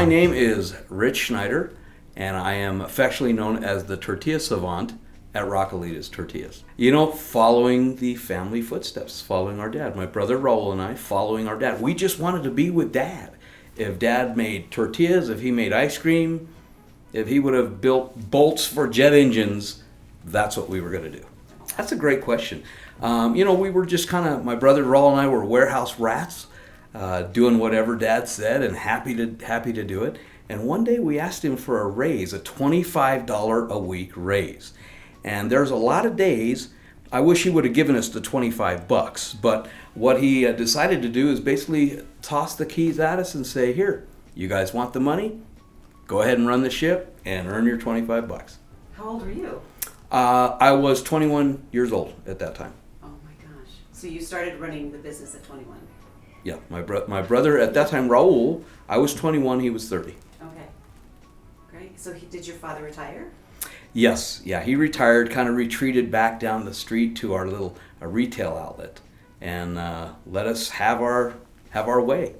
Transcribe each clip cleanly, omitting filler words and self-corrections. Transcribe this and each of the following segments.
My name is Rich Schneider, and I am affectionately known as the tortilla savant at Raquelitas Tortillas. You know, following the family footsteps, following our dad. My brother Raul and I, following our dad. We just wanted to be with Dad. If Dad made tortillas, if he made ice cream, if he would have built bolts for jet engines, that's what we were going to do. That's a great question. We were just kind of, my brother Raul and I were warehouse rats, doing whatever Dad said and happy to do it. And one day we asked him for a raise, a $25 a week raise. And there's a lot of days, I wish he would have given us the $25, but what he decided to do is basically toss the keys at us and say, here, you guys want the money? Go ahead and run the ship and earn your $25. How old were you? I was 21 years old at that time. Oh my gosh. So you started running the business at 21? Yeah, my brother at that time, Raul, I was 21, he was 30. Okay, great. So did your father retire? Yes, yeah, he retired, kind of retreated back down the street to our little retail outlet, and let us have our way.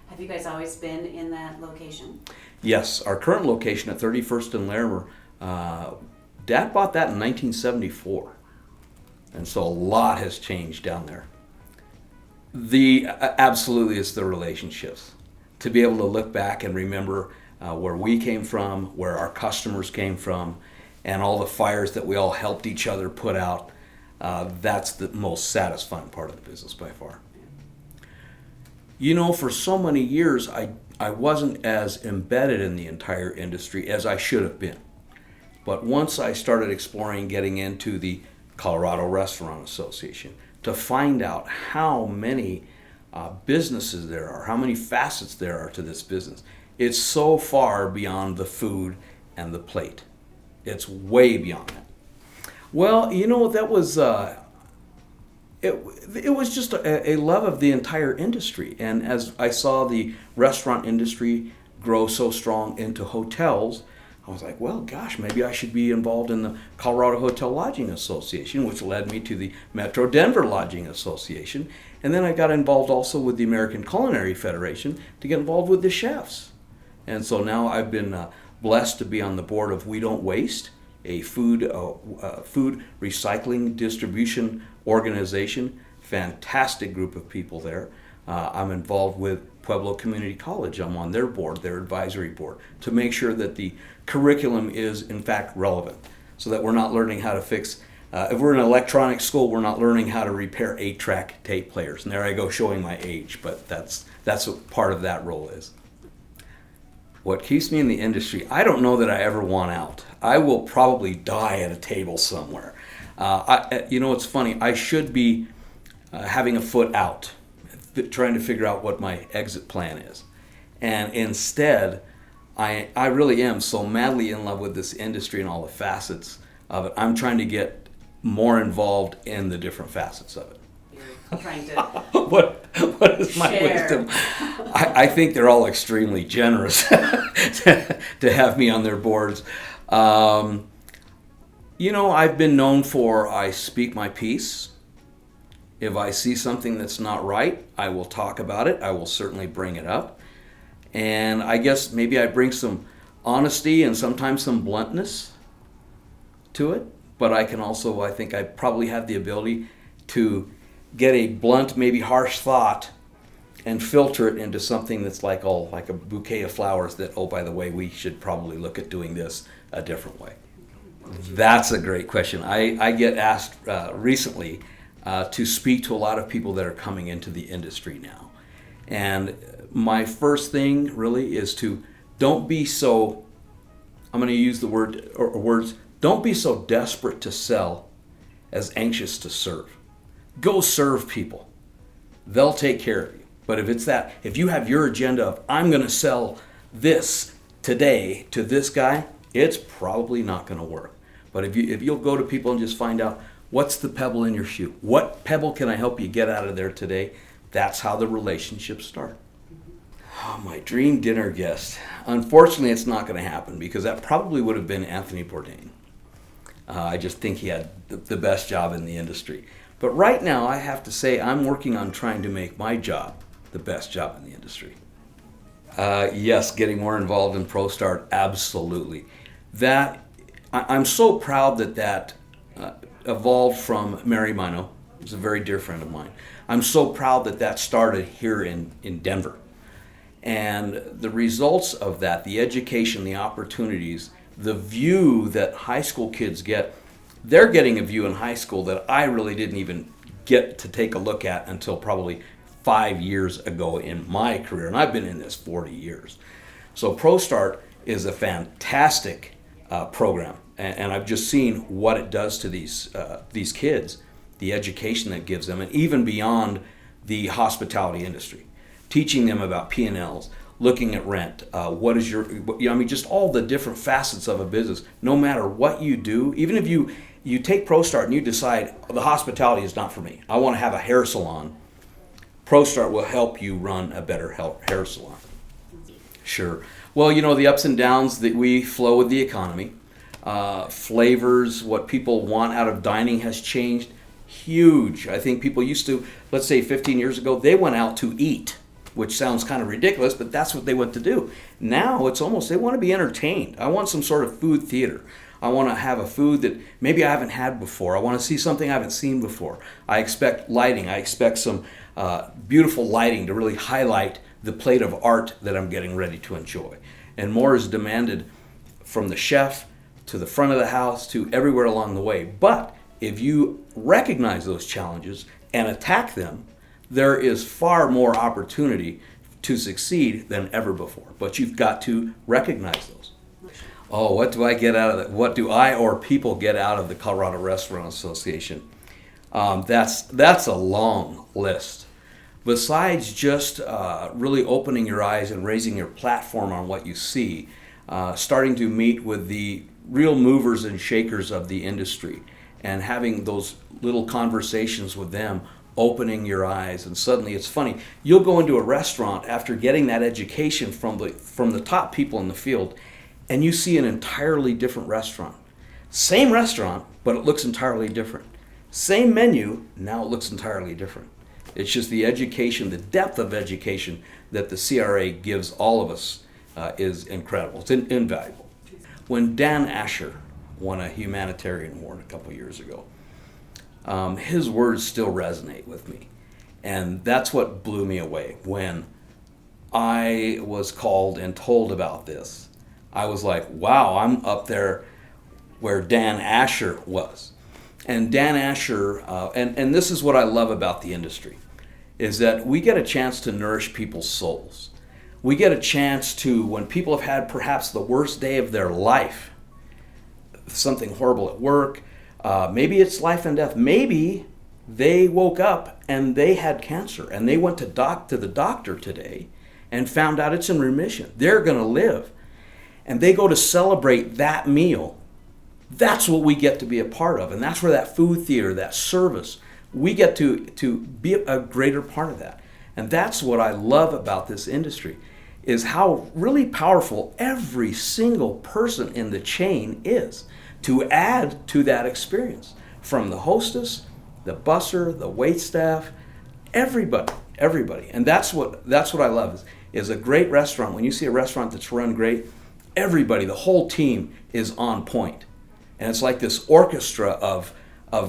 Have you guys always been in that location? Yes, our current location at 31st and Larimer, Dad bought that in 1974, and so a lot has changed down there. Absolutely, it's the relationships. To be able to look back and remember where we came from, where our customers came from, and all the fires that we all helped each other put out, that's the most satisfying part of the business by far. You know, for so many years, I wasn't as embedded in the entire industry as I should have been. But once I started exploring getting into the Colorado Restaurant Association to find out how many businesses there are, how many facets there are to this business, it's so far beyond the food and the plate. It's way beyond that. Well, you know, that was it was just a love of the entire industry. And as I saw the restaurant industry grow so strong into hotels, I was like, well, gosh, maybe I should be involved in the Colorado Hotel Lodging Association, which led me to the Metro Denver Lodging Association. And then I got involved also with the American Culinary Federation to get involved with the chefs. And so now I've been blessed to be on the board of We Don't Waste, a food recycling distribution organization. Fantastic group of people there. I'm involved with Pueblo Community College. I'm on their board, their advisory board, to make sure that the curriculum is in fact relevant, so that we're not learning how to fix, if we're in an electronic school, we're not learning how to repair 8-track tape players. And there I go showing my age, but that's what part of that role is. What keeps me in the industry, I don't know that I ever want out. I will probably die at a table somewhere. It's funny, I should be having a foot out, trying to figure out what my exit plan is. And instead, I really am so madly in love with this industry and all the facets of it. I'm trying to get more involved in the different facets of it. You're trying to what is my wisdom? I think they're all extremely generous to have me on their boards. I've been known for I speak my piece. If I see something that's not right, I will talk about it. I will certainly bring it up. And I guess maybe I bring some honesty and sometimes some bluntness to it. But I can also, I think I probably have the ability to get a blunt, maybe harsh thought and filter it into something that's like a bouquet of flowers that, oh, by the way, we should probably look at doing this a different way. That's a great question. I get asked recently to speak to a lot of people that are coming into the industry now. And my first thing really is to don't be so, I'm going to use the words, don't be so desperate to sell as anxious to serve. Go serve people. They'll take care of you. But if you have your agenda of, I'm going to sell this today to this guy, it's probably not going to work. But if you'll go to people and just find out, what's the pebble in your shoe? What pebble can I help you get out of there today? That's how the relationships start. Oh, my dream dinner guest. Unfortunately, it's not going to happen because that probably would have been Anthony Bourdain. I just think he had the best job in the industry. But right now, I have to say I'm working on trying to make my job the best job in the industry. Yes, getting more involved in ProStart, absolutely. I'm so proud that evolved from Mary Mino, who's a very dear friend of mine. I'm so proud that started here in Denver. And the results of that, the education, the opportunities, the view that high school kids get, they're getting a view in high school that I really didn't even get to take a look at until probably 5 years ago in my career. And I've been in this 40 years. So ProStart is a fantastic program. And I've just seen what it does to these kids, the education that gives them, and even beyond the hospitality industry. Teaching them about P&Ls, looking at rent, just all the different facets of a business. No matter what you do, even if you take ProStart and you decide the hospitality is not for me, I want to have a hair salon, ProStart will help you run a better hair salon. Sure. Well, the ups and downs that we flow with the economy, flavors, what people want out of dining has changed huge. I think people used to, let's say 15 years ago, they went out to eat, which sounds kind of ridiculous, but that's what they went to do. Now it's almost, they want to be entertained. I want some sort of food theater. I want to have a food that maybe I haven't had before. I want to see something I haven't seen before. I expect lighting. I expect some beautiful lighting to really highlight the plate of art that I'm getting ready to enjoy. And more is demanded from the chef to the front of the house to everywhere along the way. But if you recognize those challenges and attack them, there is far more opportunity to succeed than ever before. But you've got to recognize those. Oh, what do I get out of that? What do I or people get out of the Colorado Restaurant Association? That's a long list. Besides just really opening your eyes and raising your platform on what you see, starting to meet with the real movers and shakers of the industry and having those little conversations with them, opening your eyes, and suddenly it's funny. You'll go into a restaurant after getting that education from the top people in the field, and you see an entirely different restaurant. Same restaurant, but it looks entirely different. Same menu, now it looks entirely different. It's just the education, the depth of education that the CRA gives all of us is incredible. It's invaluable. When Dan Asher won a humanitarian award a couple years ago, his words still resonate with me. And that's what blew me away. When I was called and told about this, I was like, wow, I'm up there where Dan Asher was. And Dan Asher, and this is what I love about the industry, is that we get a chance to nourish people's souls. We get a chance to, when people have had perhaps the worst day of their life, something horrible at work, maybe it's life and death, maybe they woke up and they had cancer and they went to the doctor today and found out it's in remission. They're going to live. And they go to celebrate that meal. That's what we get to be a part of. And that's where that food theater, that service, we get to be a greater part of that. And that's what I love about this industry, is how really powerful every single person in the chain is to add to that experience. From the hostess, the busser, the waitstaff, everybody. And that's what I love is a great restaurant. When you see a restaurant that's run great, everybody, the whole team is on point. And it's like this orchestra of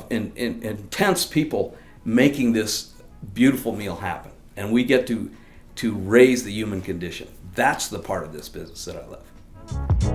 intense people making this beautiful meal happen. And we get to raise the human condition. That's the part of this business that I love.